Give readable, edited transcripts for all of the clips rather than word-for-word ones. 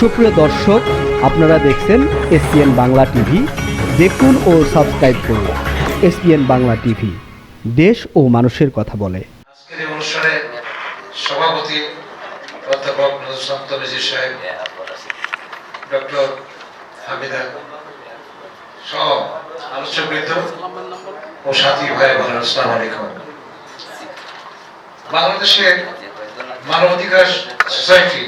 সুপ্রিয় দর্শক, আপনারা দেখছেন এসপিএন বাংলা টিভি। দেখুন ও সাবস্ক্রাইব করুন এসপিএন বাংলা টিভি, দেশ ও মানুষের কথা বলে। আজকের এই অনুষ্ঠানে সভাপতি অধ্যাপক নজরুল সাহেব, ডক্টর হামিদা সহ আলোচকবৃন্দ ও সাথী ভাই বোন, আসসালামু আলাইকুম। বাংলাদেশের মানবাধিকার সোসাইটি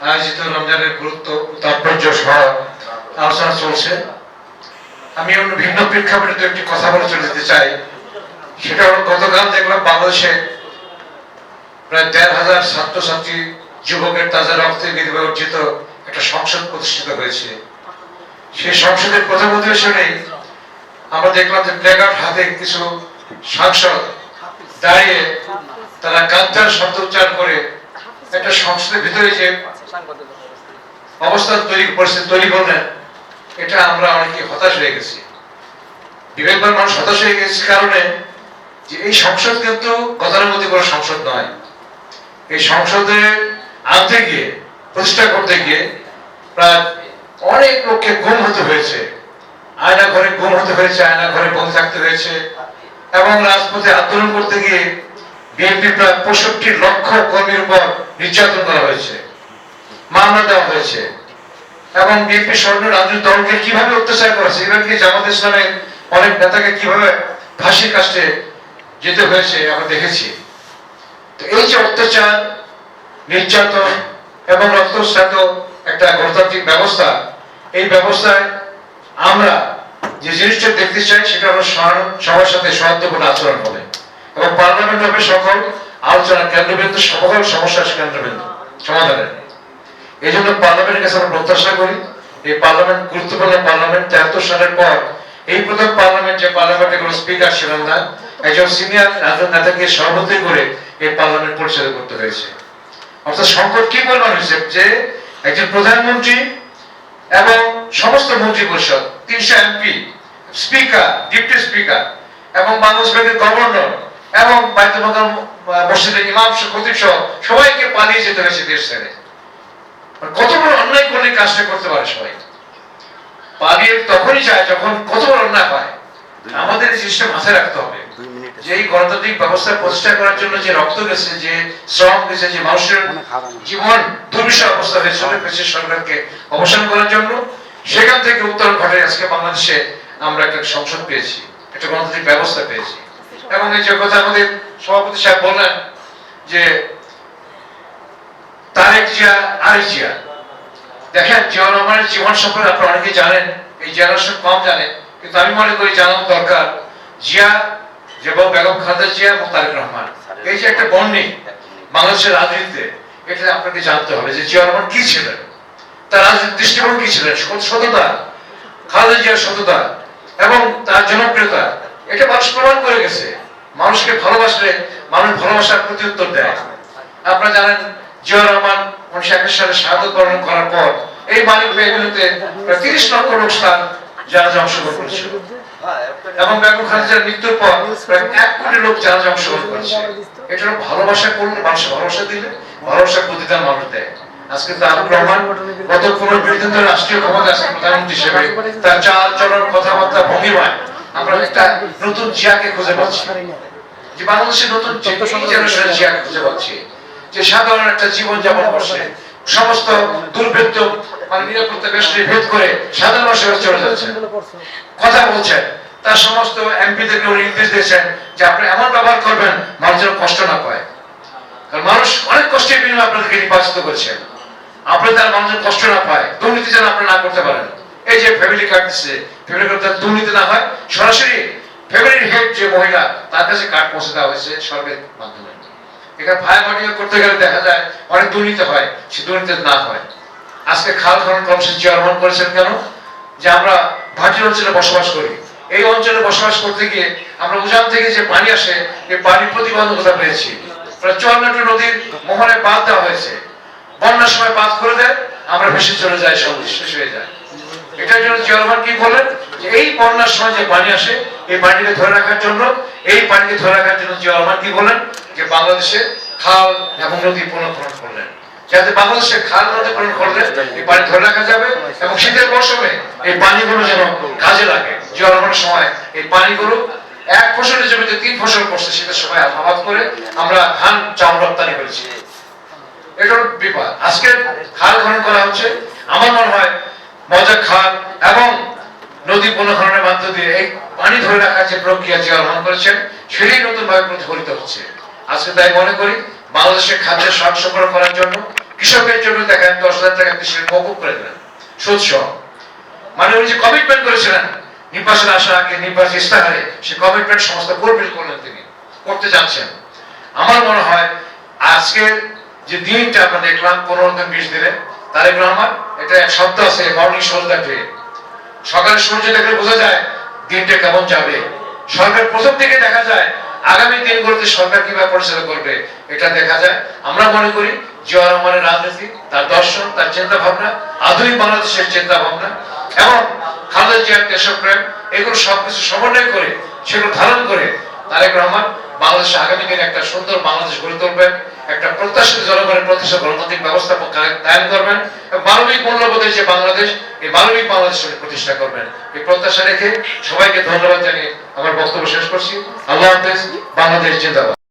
আয়োজিত রমজানের গুরুত্ব তাৎপর্য সহ আলোচনা চলছে। আমি অন্য ভিন্ন প্রেক্ষাপটে একটি কথা বলে চলে যেতে চাই। সেটা হলো, গতকাল দেখলাম বাংলাদেশে প্রায় ১,৫০০ ছাত্রছাত্রী যুবকের তাজা রক্তে বিধবা অর্জিত একটা সংসদ প্রতিষ্ঠিত হয়েছে। সেই সংসদের প্রথম অধিবেশনে আমরা দেখলাম যে প্লেকার্ড হাতে কিছু সাংসদ দাঁড়িয়ে তারা গাদ্দার শব্দ উচ্চারণ করে একটা সংসদের ভিতরে যে অবস্থা পরিস্থিতি তৈরি করলেন, এটা আমরা অনেকে হতাশ হয়ে গেছি। বিবেকবান মানুষ হতাশ হয়ে গেছে কারণে যে এই সংসদ কিন্তু গতানুগতিক কোনো সংসদ নয়। এই সংসদে আনতে গিয়ে, প্রতিষ্ঠা করতে গিয়ে প্রায় অনেক লোককে গুম হতে হয়েছে, আয়না ঘরে গুম হতে হয়েছে, আয়না ঘরে বন্ধ থাকতে হয়েছে, এবং রাজপথে আন্দোলন করতে গিয়ে বিএনপি প্রায় ৬৫ লক্ষ কর্মীর উপর নির্যাতন করা হয়েছে, মামলা দেওয়া হয়েছে, এবং বিএনপি স্বর্ণ রাজনৈতিক দলকে কিভাবে অত্যাচার করেছে, এমনকি জামাত ইসলামের অনেক নেতাকে কিভাবে ফাঁসির কাছে যেতে হয়েছে আমরা দেখেছি। তো এই যে অত্যাচার, নির্যাতন এবং রক্তস্নাত একটা গণতান্ত্রিক ব্যবস্থা, এই ব্যবস্থায় আমরা যে জিনিসটা দেখতে চাই সেটা হলো সবার সাথে সৌহার্দ্যপূর্ণ আচরণ হবে, এবং পার্লামেন্ট হবে সকল আলোচনার কেন্দ্রবিন্দু, সকল সমস্যার কেন্দ্রবিন্দু সমাধানের। এই জন্য পার্লামেন্টের কাছে আমরা প্রত্যাশা করি, এই পার্লামেন্ট গুরুত্বপূর্ণ পার্লামেন্ট। ৭৩ সালের পর এই প্রথম পার্লামেন্ট যে পার্লামেন্টে কোনো স্পিকার ছিলেন না, একজন সিনিয়র রাজনৈতিক নেতাকে সভাপতি করে এই পার্লামেন্ট পরিচালনা করতে হয়েছে। অর্থাৎ সংকট কি পরিমাণ হয়েছে যে একজন প্রধানমন্ত্রী এবং সমস্ত মন্ত্রী পরিষদ, ৩০০ এমপি, স্পিকার, ডিপুটি স্পিকার, এবং বাংলাদেশ ব্যাংকের গভর্নর, এবং বাইতুল মোকাররম মসজিদের ইমাম খতিব সহ সবাইকে পালিয়ে যেতে হয়েছে দেশ ছেড়ে। কত বড় অন্যায় করলে কাজটা করতে পারে সবাই? পালিয়ে তখনই যায় যখন কত বড় অন্যায় হয়। আমাদের এই জিনিসটা মাথায় রাখতে হবে যে এই গণতান্ত্রিক ব্যবস্থা প্রতিষ্ঠা করার জন্য যে রক্ত গেছে, যে শ্রম গেছে, যে মানুষের জীবন দুর্বিষহ অবস্থা হয়েছে সরকারকে অবসান করার জন্য, সেখান থেকে উত্তরণ ঘটে আজকে বাংলাদেশে আমরা একটা সংসদ পেয়েছি, একটা গণতান্ত্রিক ব্যবস্থা পেয়েছি। এবং এই যে কথা আমাদের সভাপতি সাহেব বললেন যে তারেক জিয়া, আরিফ জিয়া, দেখেন জিয়াউর রহমানের জীবন সম্পর্কে আপনারা অনেকেই জানেন, এই জেনারেশন কম জানে, কিন্তু আমি মনে করি জানানো দরকার। জিয়া এবং বেগম খালেদা জিয়া এবং তারেক রহমান, এই যে একটা বন্ডিং বাংলাদেশের রাজনীতিতে, এটা আপনাকে জানতে হবে যে জিয়াউর রহমান কি ছিলেন, তার রাজনৈতিক দৃষ্টিভঙ্গি কি ছিলেন, সততা, খালেদা জিয়ার সততা এবং তার জনপ্রিয়তা, এটা মানুষ প্রমাণ করে গেছে। মানুষকে ভালোবাসলে মানুষ ভালোবাসার প্রতি উত্তর দেয়। আপনারা জানেন জিয়াউর রহমান 1961 সালে শাহাদত বরণ করার পর এই মানিক বেগুলিতে 30 লক্ষ লোক স্থান জানাজা অংশগ্রহণ করেছিল, এবং বেগম খালেদার মৃত্যুর পর প্রায় 1 কোটি লোক জানাজা অংশগ্রহণ করেছে। এটা ভালোবাসা করলে, মানুষ ভালোবাসা দিলে ভালোবাসার প্রতিদান মানুষ দেয়। আজকে তারেক রহমান গত 15 বিরোধী দলের রাষ্ট্রীয় ক্ষমতা আছে প্রধানমন্ত্রী হিসেবে, তার চাল চলন, কথাবার্তা, ভঙ্গিমায় আমরা একটা নতুন জিয়াকে খুঁজে পাচ্ছি, যে বাংলাদেশের নতুন জেনারেশনের জিয়াকে খুঁজে পাচ্ছি, যে সাধারণ একটা জীবন যাপন করছে, সমস্ত দুর্বৃত্ত মানে নিরাপত্তা বেষ্টনী ভেদ করে সাধারণ মানুষের চলে যাচ্ছে, কথা বলছেন, তার সমস্ত এমপিদেরকে নির্দেশ দিয়েছেন যে আপনি এমন ব্যবহার করবেন মানুষ যেন কষ্ট না পায়। কারণ মানুষ অনেক কষ্টের বিনিময়ে আপনাদেরকে নির্বাচিত করেছেন, আপনি তার মানুষের কষ্ট না পায়, দুর্নীতি যেন আপনি না করতে পারেন। এই যে ফ্যামিলি কার্ড দিচ্ছে, ফ্যামিলি কার্ড দুর্নীতি না হয়, সরাসরি ফ্যামিলির হেড যে মহিলা তার কাছে কার্ড পৌঁছে দেওয়া হয়েছে সরকারের মাধ্যমে। এখানে ভাই ভাটিয়া করতে গেলে দেখা যায় অনেক দুর্নীতি হয়, সে দুর্নীতি না হয়। আজকে খাল খনন কর্মসূচি চেয়ারম্যান করেছেন কেন? যে আমরা ভাটির অঞ্চলে বসবাস করি, এই অঞ্চলে বসবাস করতে গিয়ে আমরা উজান থেকে যে পানি আসে, এই পানির প্রতিবন্ধকতা পেয়েছি। প্রায় 54 নদীর মোহনে বাঁধ দেওয়া হয়েছে, বন্যার সময় বাঁধ করে দেয়, আমরা ভেসে চলে যাই, সব শেষ হয়ে যায়। এটার জন্য জিয়াউর রহমান কি বলেন যে এই বন্যার সময় যে পানি আসে, এই পানিকে ধরে রাখার জন্য, এই পানিকে ধরে রাখার জন্য জিয়াউর রহমান কি বলেন যে বাংলাদেশে খাল এবং নদী পুনর্খনন করলেন। যাতে বাংলাদেশের খাল নদী পূরণ করলে এই পানি ধরে রাখা যাবে এবং শীতের মৌসুমে এই পানিগুলো যেন কাজে লাগে। জিয়া রহমানের সময় এই পানিগুলো এক ফসলের জমিতে 3 ফসল করছে, শীতের সময় আবাদ করে আমরা ধান চাউল রপ্তানি করেছি। এটার বিপদ আজকে খাল খনন করা হচ্ছে। আমার মনে হয় মজা খাল এবং নদী পুনঃখননের মধ্য দিয়ে এই পানি ধরে রাখার যে প্রক্রিয়া জিয়া রহমান করেছেন সেটাই নতুন ভাবে প্রতিফলিত হচ্ছে। আজকে তাই মনে করি বাংলাদেশের খাদ্যের স্বাদ সংগ্রহ করার জন্য কৃষকের জন্য দেখেন 10,000 টাকা কৃষি মকুব করে দেন সুদ সহ। মানে উনি যে কমিটমেন্ট করেছিলেন নির্বাচন আসার আগে নির্বাচন ইস্তাহারে সে কমিটমেন্ট সমস্ত ফুলফিল করলেন, তিনি করতে যাচ্ছেন। আমার মনে হয় আজকের যে দিনটা আমরা দেখলাম 15-20 দিনে তারেক রহমান, এটা এক শব্দ আছে মর্নিং সূর্য ডে, সকালে সূর্য দেখলে বোঝা যায় দিনটা কেমন যাবে। সরকার প্রথম থেকে দেখা যায় আগামী দিনগুলোতে সরকার কিভাবে পরিচালনা করবে এটা দেখা যায়। আমরা মনে করি জিয়া রহমানের রাজনীতি, তার দর্শন, তার চিন্তা ভাবনা, আধুনিক বাংলাদেশের চিন্তা ভাবনা এবং খালেদা জিয়ার দেশপ্রেম, এগুলো সবকিছু সমন্বয় করে সেগুলো ধারণ করে তারেক রহমান বাংলাদেশে আগামী দিনে একটা সুন্দর বাংলাদেশ গড়ে তুলবেন, একটা প্রত্যাশিত জনগণের প্রতিষ্ঠা গণতান্ত্রিক ব্যবস্থা কায়েম করবেন, মানবিক মূল্যবোধের যে বাংলাদেশ, এই মানবিক বাংলাদেশের প্রতিষ্ঠা করবেন। এই প্রত্যাশা রেখে সবাইকে ধন্যবাদ জানিয়ে আমার বক্তব্য শেষ করছি। আল্লাহ হাফেজ। বাংলাদেশ জিন্দাবাদ।